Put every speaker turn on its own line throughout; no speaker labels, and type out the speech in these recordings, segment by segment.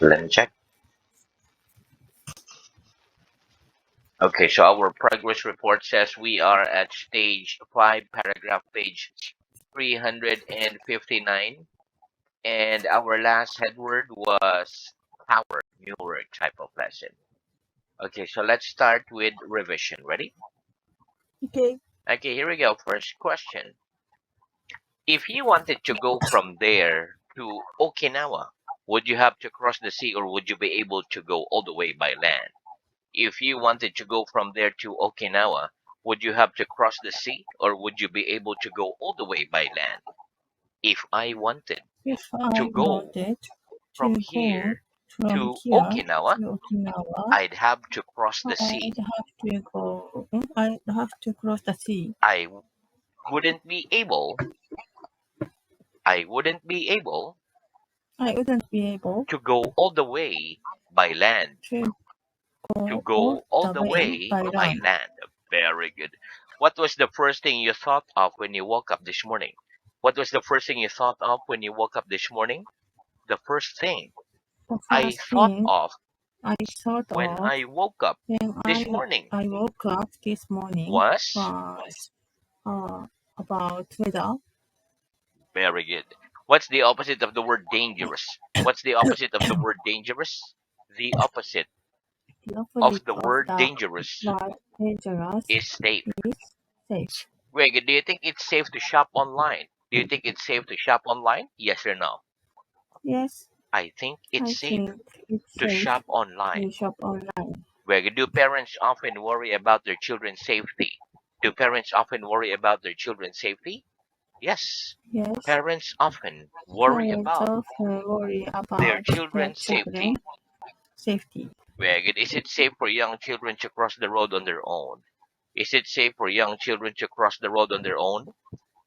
Let me check. Okay, so our progress report says we are at stage 5, paragraph page 359, and our last headword was power, new word type of lesson. Okay, so let's start with revision. Ready?
Okay.
Okay, here we go. First question. If you wanted to go from there to Okinawa, would you have to cross the sea or would you be able to go all the way by land? If you wanted to go from there to Okinawa, would you have to cross the sea or would you be able to go all the way by land? If I wanted
If
to
I
go
wanted
from
to go
here
from
to
here
Okinawa,
to Okinawa,
I'd have to cross the sea.
I'd have to cross the sea.
I wouldn't be able, I wouldn't be able
I wouldn't be able
to go all the way by land.
to
To
go all
go all
the
the
way
way
by
by
land.
land. Very good. What was the first thing you thought of when you woke up this morning? What was the first thing you thought of when you woke up this morning? The first thing
The
I
first
thought
thing
of
I thought
when
of
I woke up
when
this morning
I woke up this morning
was
was about weather.
very good. What's the opposite of the word dangerous? What's the opposite of the word dangerous? The opposite
The
of
opposite
the
of
word
the
dangerous
word dangerous
is safe.
is safe.
Greg, do you think it's safe to shop online? Do you think it's safe to shop online? Yes or no?
Yes,
I think
I
it's safe
think it's
to
safe
shop online.
to shop online.
Greg, do parents often worry about their children's safety? Do parents often worry about their children's safety? Yes.
Yes,
Parents often worry
parents
about
often worry
their
about their
children's
children's
safety.
safety.
Greg, is it safe for young children to cross the road on their own? Is it safe for young children to cross the road on their own?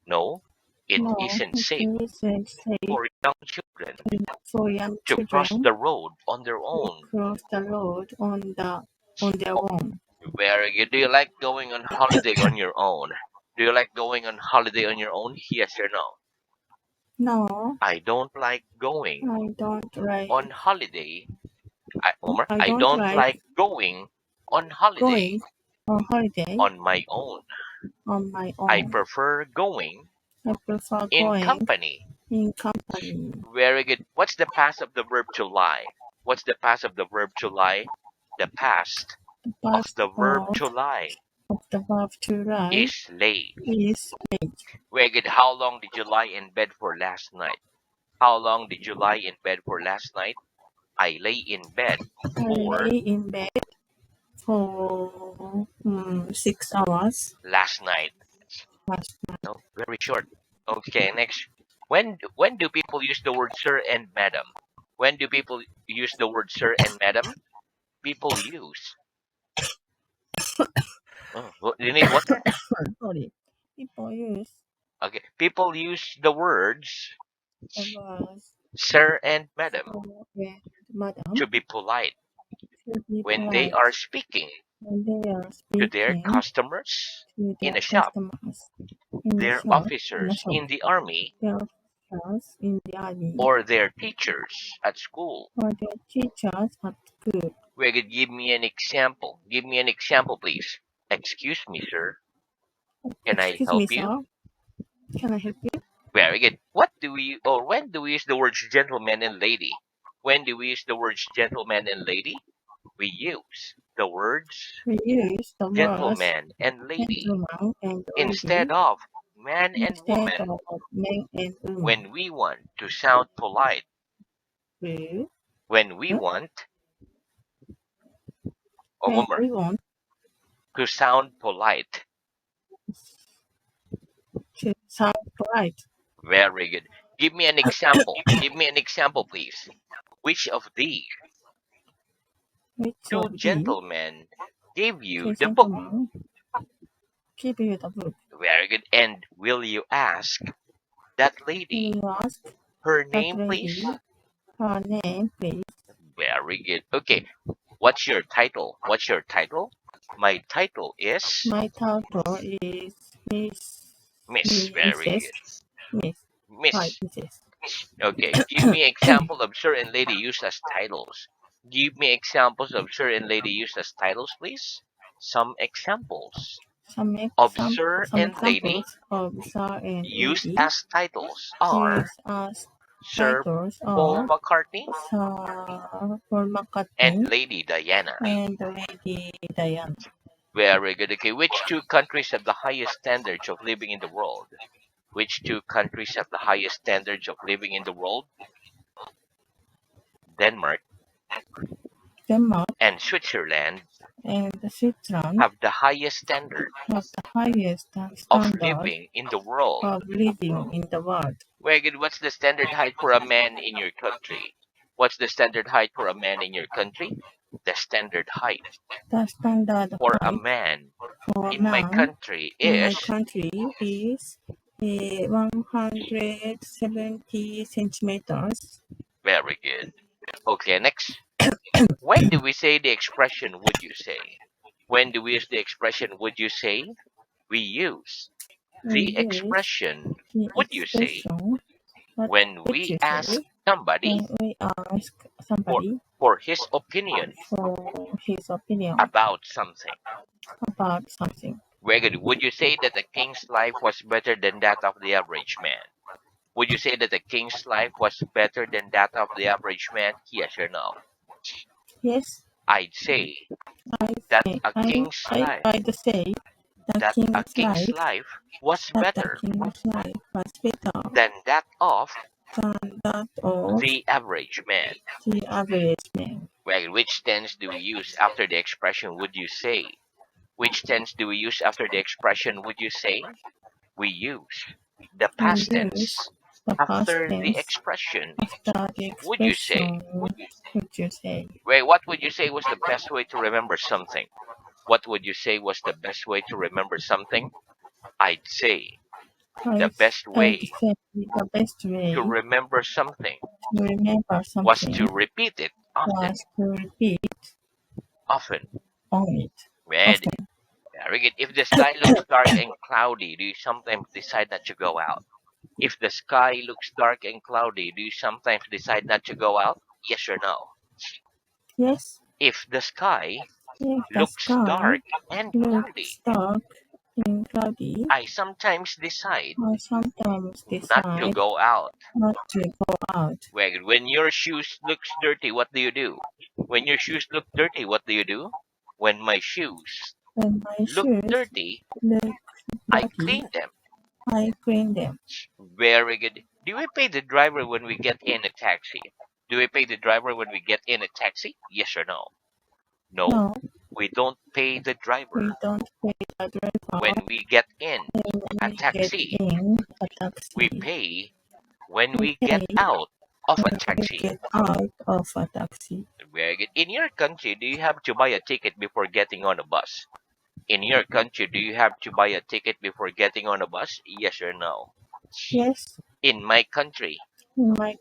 No, it
No,
isn't
it
safe
isn't safe
for young children
for young
to cross
children
the road on their
to
own.
cross the road on their
Oh,
own.
very good. Do you like going on holiday on your own? Do you like going on holiday on your own? Yes or no?
No,
I don't like going
I don't like.
on holiday. Omar,
I
I
don't
don't
like
like going on holiday
going on holiday
on my own.
on my
I
own.
prefer going
I prefer
in
going
company.
in company.
Very good. What's the past of the verb to lie? What's the past of the verb to lie? The past
The
of
past
the verb to lie
of the verb to lie
is lay.
is late.
Very good. How long did you lie in bed for last night? How long did you lie in bed for last night? I lay in bed
I
for
lay in bed for 6 hours
last night.
last night.
No, very short. Okay, next. When do people use the word sir and madam? When do people use the word sir and madam? People use. Oh, you need water?
Sorry. People use
Okay. People use the words
the words
sir and madam
for and madam
to be polite
to be
when they
polite
are speaking
when they are
to their
speaking
customers
to
in
their
a shop,
customers in the
their
shop.
officers in the army,
Their officers in the army
or their teachers at school.
or their teachers at school.
We could give me an example. Give me an example, please. Excuse me, sir. Can I
Excuse me,
help you?
sir. Can I help you?
Very good. What do we or when do we use the words gentleman and lady? When do we use the words gentleman and lady? We use the words
We use the words
gentleman and lady
gentleman and
instead
lady
of man and
instead
woman
of man and woman.
when we want to sound polite.
We,
When we want, or
when
one more,
we want
to sound polite.
to sound polite.
Very good. Give me an example. Give me an example, please. Which of these
Which
two
of the
gentlemen gave you
two
the book?
gentlemen give you the book?
Very good. And will you ask that
We
lady
will ask
her
that
name, please?
lady her name, please.
Very good. Okay. What's your title? What's your title? My title is
My title is
Miss. Very
Mrs.
good.
Miss. Right,
Miss.
Mrs.
Okay, give me example of sir and lady used as titles. Give me examples of sir and lady used as titles, please. Some examples of sir
Some
and lady
examples of sir and
used
lady
as titles are
used as
Sir
titles
Paul
are
McCartney
Sir Paul
and
McCartney
Lady Diana.
and Lady Diana.
Very good. Okay, which two countries have the highest standards of living in the world? Which two countries have the highest standards of living in the world? Denmark
Denmark
and Switzerland
and Switzerland
have the highest standard
have the highest
of
standard
living in the world.
of living in the world.
Very good. What's the standard height for a man in your country? What's the standard height for a man in your country? The standard height
The standard
for a
height
man
for a
in my
man
country
in my
is
country is 170 centimeters.
very good. Okay, next. When do we say the expression would you say? When do we use the expression would you say? We use
We
the
use
expression
the
would you say
expression what
when
would
we
you
ask
say
somebody
when we ask
for,
somebody
for his opinion
for his opinion
about something.
about something.
Very good. Would you say that a king's life was better than that of the average man? Would you say that a king's life was better than that of the average man? Yes or no?
Yes,
I'd say
I
that
say
a king's life
I'd say the
that a
king's
king's
life
life was
that the
better
king's life was better
than that of
than that of
the average man.
the average man.
Well, which tense do we use after the expression would you say? Which tense do we use after the expression would you say? We use the
We
past
use
tense
the past
after the
tense
expression
after the
would you say?
expression would you say.
Wait, what would you say was the best way to remember something? What would you say was the best way to remember something? I'd say the best
I'd
way
say the best way
to remember something
to remember
was
something
to repeat it often.
was to repeat
Often.
on it
Ready.
often.
Very good. If the sky looks dark and cloudy, do you sometimes decide not to go out? If the sky looks dark and cloudy, do you sometimes decide not to go out? Yes or no?
Yes,
If the sky
if the
looks
sky
dark and
looks
cloudy,
dark and cloudy,
I sometimes decide
I sometimes
not to
decide
go out.
not to go out.
When your shoes looks dirty, what do you do? When your shoes look dirty, what do you do? When my shoes
When my
look
shoes
dirty,
look
I
dirty,
clean them.
I clean them.
Very good. Do we pay the driver when we get in a taxi? Do we pay the driver when we get in a taxi? Yes or no? No,
No,
we don't pay the
we
driver
don't pay the driver
when we get in
when
a
we get
taxi.
in a
We
taxi.
pay when
We
we get
pay
out of a
when we
taxi.
get out of a taxi.
Very good. In your country, do you have to buy a ticket before getting on a bus? In your country, do you have to buy a ticket before getting on a bus? Yes or no?
Yes,
In my country,
in my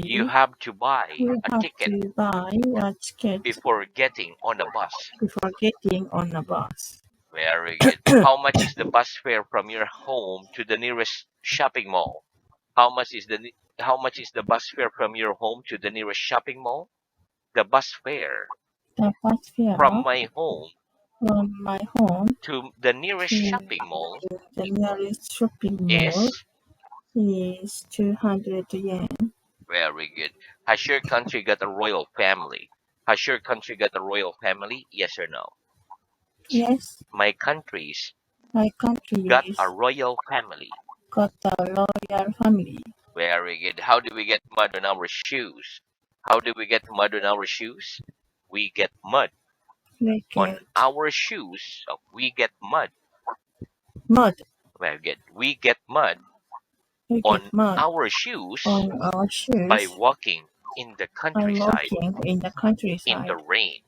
you
country,
have to buy
we
a
have
ticket
to buy a ticket
before getting on a bus.
before getting on a bus.
Very good. How much is the bus fare from your home to the nearest shopping mall? How much is the bus fare from your home to the nearest shopping mall? The bus fare
The bus
from
fare
my home
from my home
to the nearest
to
shopping mall
the nearest shopping mall
is
is 200 yen.
very good. Has your country got a royal family? Has your country got a royal family? Yes or no?
Yes,
My country's
my
got
country
a
is
royal family.
got a royal family.
Very good. How do we get mud on our shoes? How do we get mud on our shoes? We get mud
We
on
get
our shoes. So we get mud.
mud.
Very good. We get mud
We get
on
mud
our shoes
on our
by
shoes
walking in the
by
countryside
walking in the
in the
countryside
rain.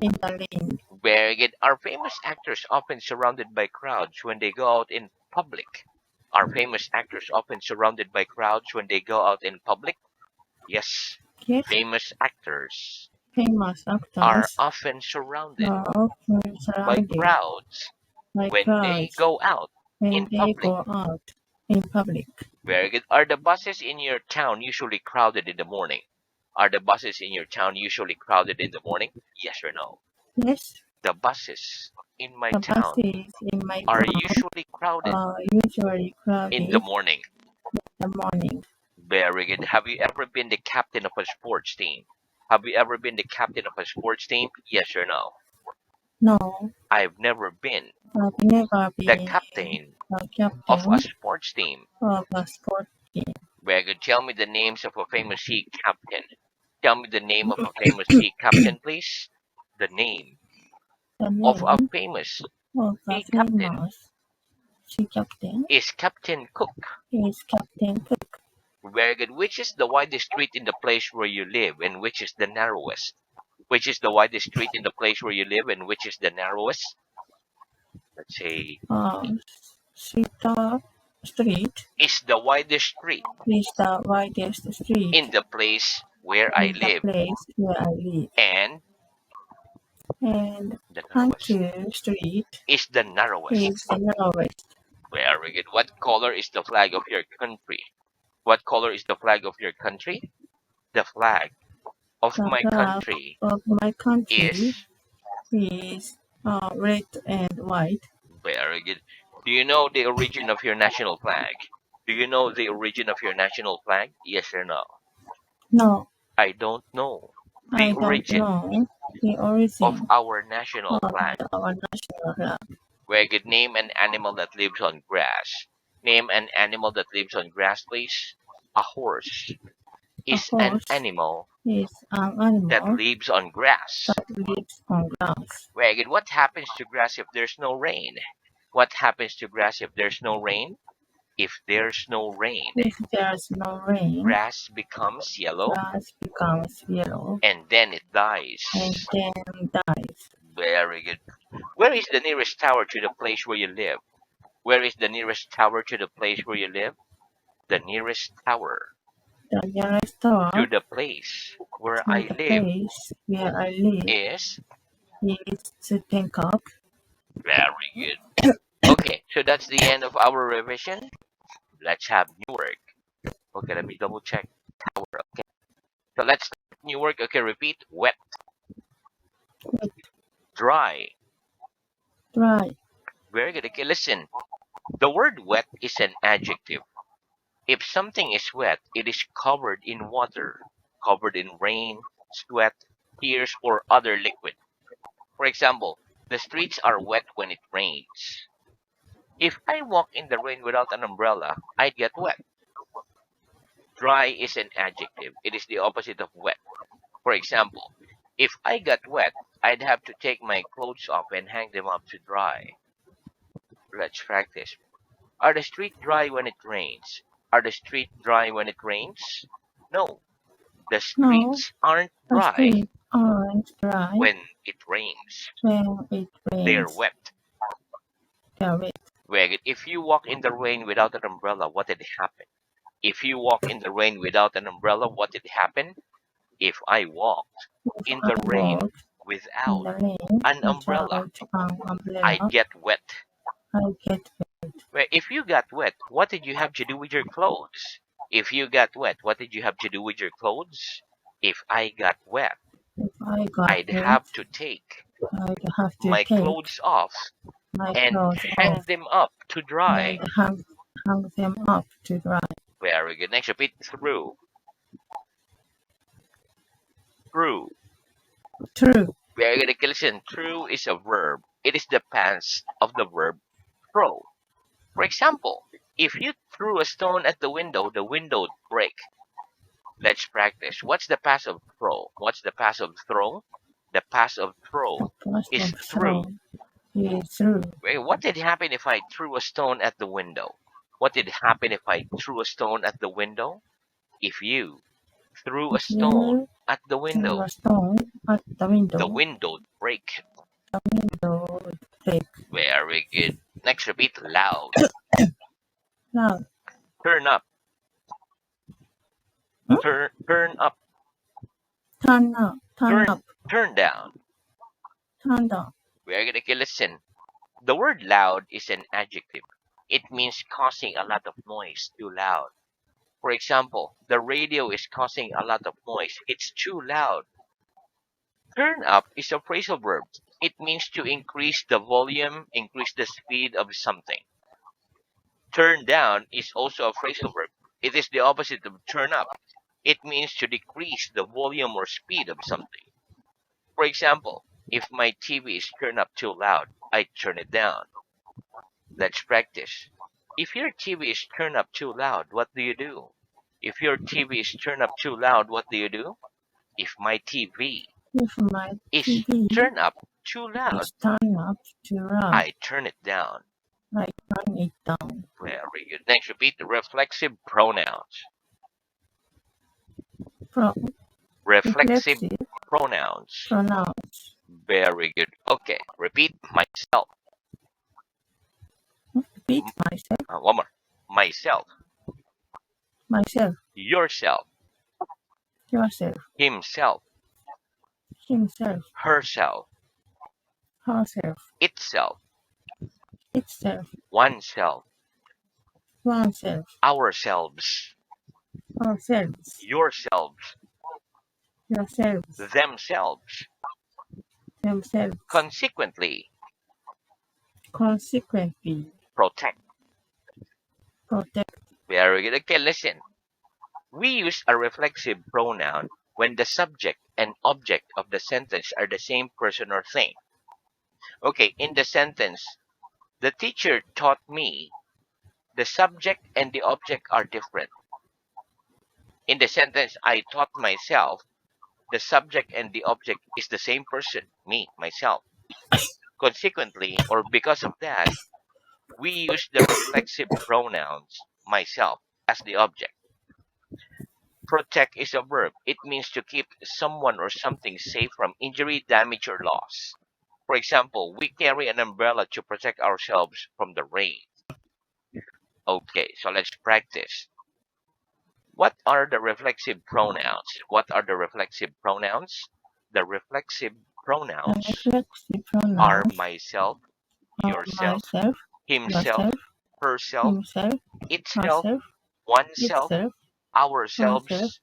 in the rain.
Very good. Are famous actors often surrounded by crowds when they go out in public? Are famous actors often surrounded by crowds when they go out in public? Yes.
Yes,
Famous actors
famous
are
actors
often surrounded
are often
by
surrounded
crowds
by
when they
crowds
go out
when
in
they
public.
go out in public.
Very good. Are the buses in your town usually crowded in the morning? Are the buses in your town usually crowded in the morning? Yes or no?
Yes,
The buses in my
the
town
buses in my
are
town
usually crowded
are usually
in the
crowded
morning.
in the morning.
Very good. Have you ever been the captain of a sports team? Have you ever been the captain of a sports team? Yes or no?
No,
I've never been
I've never
the
been
captain
a
of a
captain
sports team.
of a sport team.
Very good. Tell me the names of a famous sea captain. Tell me the name of a famous sea captain, please. The name
The
of a
name
famous
of a
sea captain
famous sea captain
is Captain Cook.
is Captain Cook.
Very good. Which is the widest street in the place where you live, and which is the narrowest? Which is the widest street in the place where you live, and which is the narrowest? Let's say,
Uh, Sita Street
is the widest street
is the widest
in
street
the place where I
in the
live,
place where I live,
and
and
the narrowest
Hunter Street
is the
is
narrowest.
the narrowest.
Very good. What color is the flag of your country? What color is the flag of your country? The flag of
The
my
flag
country
of my country
is
is red and white.
very good. Do you know the origin of your national flag? Do you know the origin of your national flag? Yes or no?
No,
I don't know the
I don't
origin
know the
of
origin
our national
of
flag.
our national flag.
Very good. Name an animal that lives on grass. Name an animal that lives on grass, please. A horse
A
is an
horse
animal
is an
that
animal
lives on grass.
that lives on grass.
Very good. What happens to grass if there's no rain? What happens to grass if there's no rain? If there's no rain,
If there's no rain,
grass becomes yellow
grass becomes yellow
and then it
and
dies.
then dies.
Very good. Where is the nearest tower to the place where you live? Where is the nearest tower to the place where you live? The nearest tower
The nearest
to
tower
the place where
to
I
the
live
place where I live
is
is Bangkok.
very good. Okay, so that's the end of our revision. Let's have new work. Okay, let me double check. Tower. Okay, so let's start new work. Okay, repeat. Wet, dry.
Dry.
Very good. Okay, listen. The word wet is an adjective. If something is wet, it is covered in water, covered in rain, sweat, tears, or other liquid. For example, the streets are wet when it rains. If I walk in the rain without an umbrella, I'd get wet. Dry is an adjective. It is the opposite of wet. For example, if I got wet, I'd have to take my clothes off and hang them up to dry. Let's practice. Are the streets dry when it rains? Are the streets dry when it rains? No, the
No,
streets aren't
the
dry
streets aren't dry
when it rains.
when it
They're
rains.
wet.
They're wet.
Where if you walk in the rain without an umbrella, what did happen? If you walk in the rain without an umbrella, what did happen? If I walked
If
in
I
the rain
walk in
without
the rain
an umbrella,
without an
I'd
umbrella,
get wet.
I get
Where if you got wet, what did you have to do with your clothes? If you got wet, what did you have to do with your clothes? If I got wet,
If I got
I'd
wet,
have to take
I'd have to
my
take
clothes off
my
and
clothes
hang
off
them up to
and
dry.
hang them up to dry.
Very good. Next, repeat through. Through.
True.
Very good. Okay, listen. Through is a verb. It is the past of the verb throw. For example, if you threw a stone at the window would break. Let's practice. What's the past of throw? What's the past of throw? The past of
The
throw
past
is
of throw
through.
is through.
Wait, what did happen if I threw a stone at the window? What did happen if I threw a stone at the window? If you threw a
If
stone
you
at the
threw a
window,
stone at
the
the
window would break.
window would break.
Very good. Next, repeat loud.
Loud.
Turn up.
Hmm?
Turn up.
Turn up. Turn
Turn
up.
turn down.
Turn down.
Very good. Okay, listen. The word loud is an adjective. It means causing a lot of noise, too loud. For example, the radio is causing a lot of noise. It's too loud. Turn up is a phrasal verb. It means to increase the volume, increase the speed of something. Turn down is also a phrasal verb. It is the opposite of turn up. It means to decrease the volume or speed of something. For example, if my TV is turned up too loud, I turn it down. Let's practice. If your TV is turned up too loud, what do you do? If your TV is turned up too loud, what do you do? If my TV
If my
is
TV
turned up too loud,
is turned up too loud,
I turn it down.
I turn it down.
Very good. Next, repeat the reflexive pronouns.
Pro-
Reflexive
reflexive
pronouns.
pronouns.
Very good. Okay, repeat myself.
Repeat myself,
One more. Myself,
myself,
yourself,
yourself,
himself,
himself,
herself,
herself,
itself,
itself,
oneself,
oneself,
ourselves,
ourselves,
yourselves,
yourselves,
themselves,
themselves,
consequently,
consequently,
protect.
protect.
Very good. Okay, listen. We use a reflexive pronoun when the subject and object of the sentence are the same person or thing. Okay, in the sentence, the teacher taught me, the subject and the object are different. In the sentence, I taught myself, the subject and the object is the same person, me, myself. Consequently, or because of that, we use the reflexive pronouns, myself, as the object. Protect is a verb. It means to keep someone or something safe from injury, damage, or loss. For example, we carry an umbrella to protect ourselves from the rain. Okay, so let's practice. What are the reflexive pronouns? What are the reflexive pronouns? The reflexive
The
pronouns
reflexive
are
pronouns
myself,
are
yourself,
myself,
himself,
yourself,
herself,
himself,
itself,
herself,
oneself,
itself, oneself,
ourselves,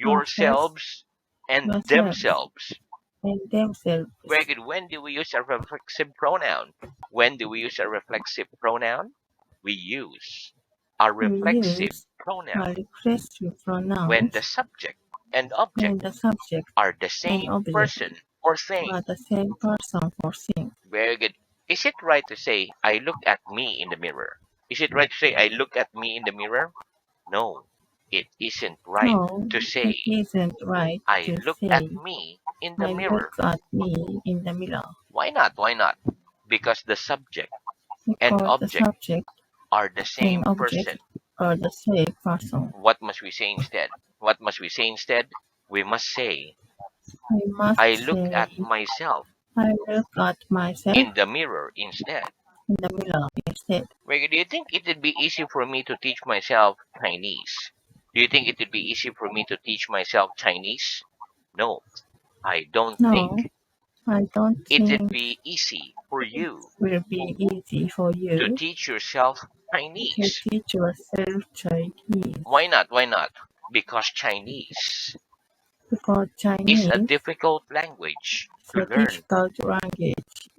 ourselves,
yourselves, and
yourselves,
themselves.
and themselves.
Very good. When do we use a reflexive pronoun? When do we use a reflexive pronoun? We use a
We
reflexive
use
pronoun
a reflexive
when the
pronouns
subject and object
when the subject
are the
and
same
object
person or thing.
are the same person or thing.
Very good. Is it right to say, I look at me in the mirror? Is it right to say, I look at me in the mirror? No, it isn't right
No,
to
it
say,
isn't right
I
to
look at
say
me in the
I look
mirror.
at me in the mirror
Why not? Why not? Because the subject and
because the
object
subject
are the
and
same
object
person.
are the same person.
What must we say instead? What must we say instead? We must say,
I must
I look
say
at myself
I look at myself
in the mirror instead.
in the mirror instead.
Wait, do you think it would be easy for me to teach myself Chinese? Do you think it would be easy for me to teach myself Chinese? No, I don't
No,
think
I don't
it would
think
be easy for
it
you
will be easy for
to
you
teach yourself
to
Chinese.
teach yourself Chinese
Why not? Why not? Because Chinese
because
is a
Chinese
difficult language
is
to
a
learn.
difficult language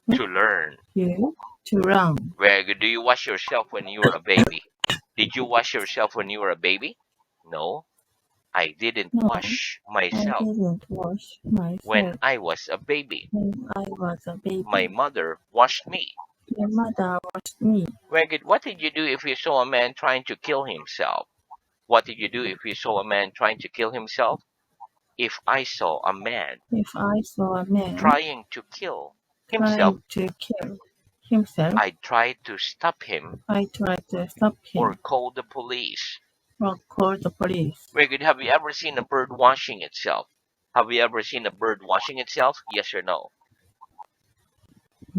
hmm,
To learn.
you to learn.
Where do you wash yourself when you were a baby? Did you wash yourself when you were a baby? No, I didn't
No,
wash
I
myself
didn't wash
when
myself
I was a baby.
when I was a
My
baby.
mother washed me.
Your mother washed me.
What did you do if you saw a man trying to kill himself? What did you do if you saw a man trying to kill himself? If I saw a man
If I saw a man
trying to kill himself,
trying to kill himself,
I'd try to stop him
I tried to stop
or
him
call the police.
or call the police.
Very good. Have you ever seen a bird washing itself? Have you ever seen a bird washing itself? Yes or no?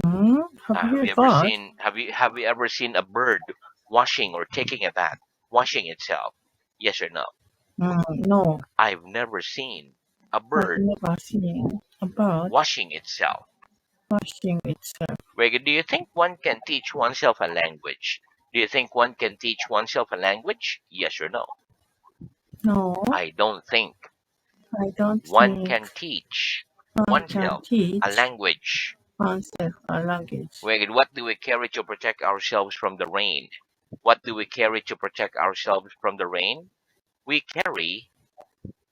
Hmm? Have
Have
you
you ever
thought?
seen have you ever seen a bird washing or taking a bath, washing itself? Yes or no?
No,
I've never seen a
I've
bird
never seen a bird
washing itself.
washing itself.
Very good. Do you think one can teach oneself a language Do you think one can teach oneself a language? Yes or no?
No,
I don't think
I don't
one
think
can teach
one can
oneself a
teach
language.
oneself a language.
Wait, what do we carry to protect ourselves from the rain? What do we carry to protect ourselves from the rain? We carry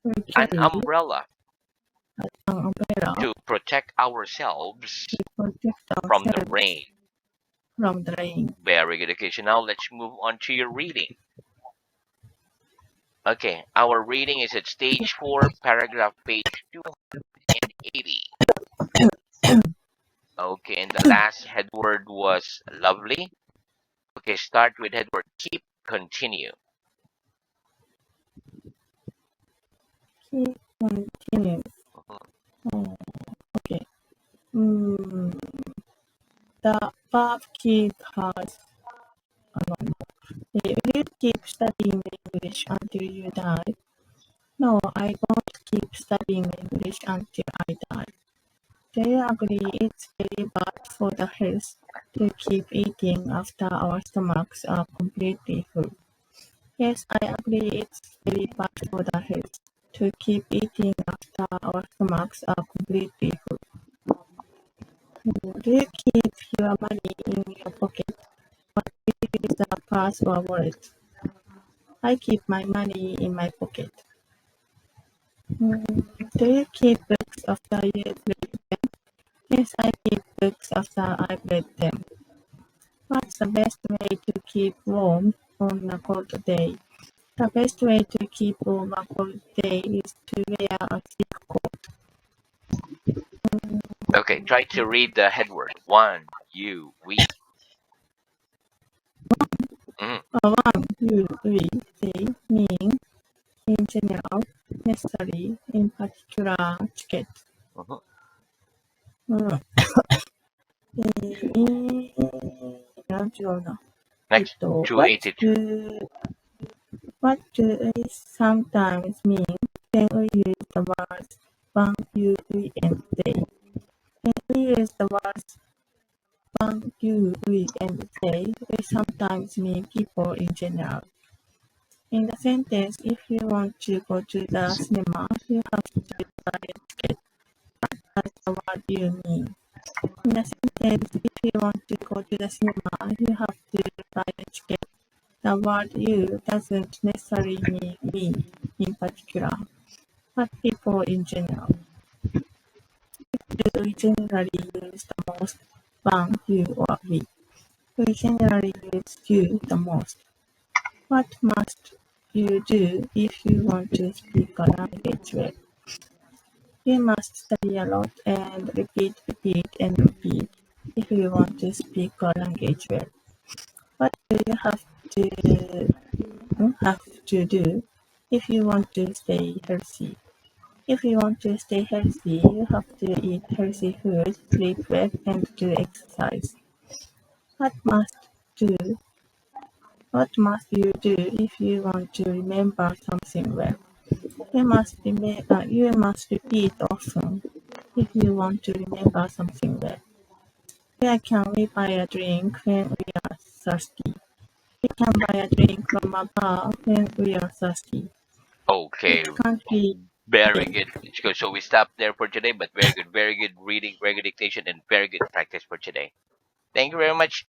We
an
carry
umbrella
an umbrella
to protect ourselves
to protect
from the
ourselves
rain.
from the rain.
Very good. Okay, so now let's move on to your reading. Okay, our reading is at stage 4, paragraph page 280. Okay, and the last head word was lovely. Okay, start with head word keep, continue.
Keep continue.
Mhm.
Oh, okay. Mm, the verb keep has will you keep studying English until you die? No, I won't keep studying English until I die. They agree it's very bad for the health to keep eating after our stomachs are completely full. Yes, I agree it's very bad for the health to keep eating after our stomachs are completely full. Do you keep your money in your pocket or do you use a purse or wallet? I keep my money in my pocket. Do you keep books after you've read them? Yes, I keep books after I've read them. What's the best way to keep warm on a cold day? The best way to keep warm on a cold day is to wear a thick coat.
Okay, try to read the head word. One, you, we. Mhm,
One, you, we, they, mean, in general, necessary, in particular, チケット。
mhm.
違うな。
Next,
What
282.
what do we sometimes mean when we use the words one, you, we, and they? When we use the words one, you, we, and they, we sometimes mean people in general. In the sentence, if you want to go to the cinema, you have to buy a ticket. That's the word you mean. In the sentence, if you want to go to the cinema, you have to buy a ticket. The word you doesn't necessarily mean me in particular, but people in general. Do we generally use the most one, you, or we? We generally use you the most. What must you do if you want to speak a language well? You must study a lot and repeat, and repeat if you want to speak a language well. What do you have to do if you want to stay healthy? If you want to stay healthy, you have to eat healthy food, sleep well, and do exercise. What must do? What must you do if you want to remember something well? You must repeat often if you want to remember something well. Where can we buy a drink when we are thirsty? We can buy a drink from a bar when we are thirsty.
Okay,
Which country?
very good. So we stop there for today, but very good reading, very good dictation, and very good practice for today. Thank you very much.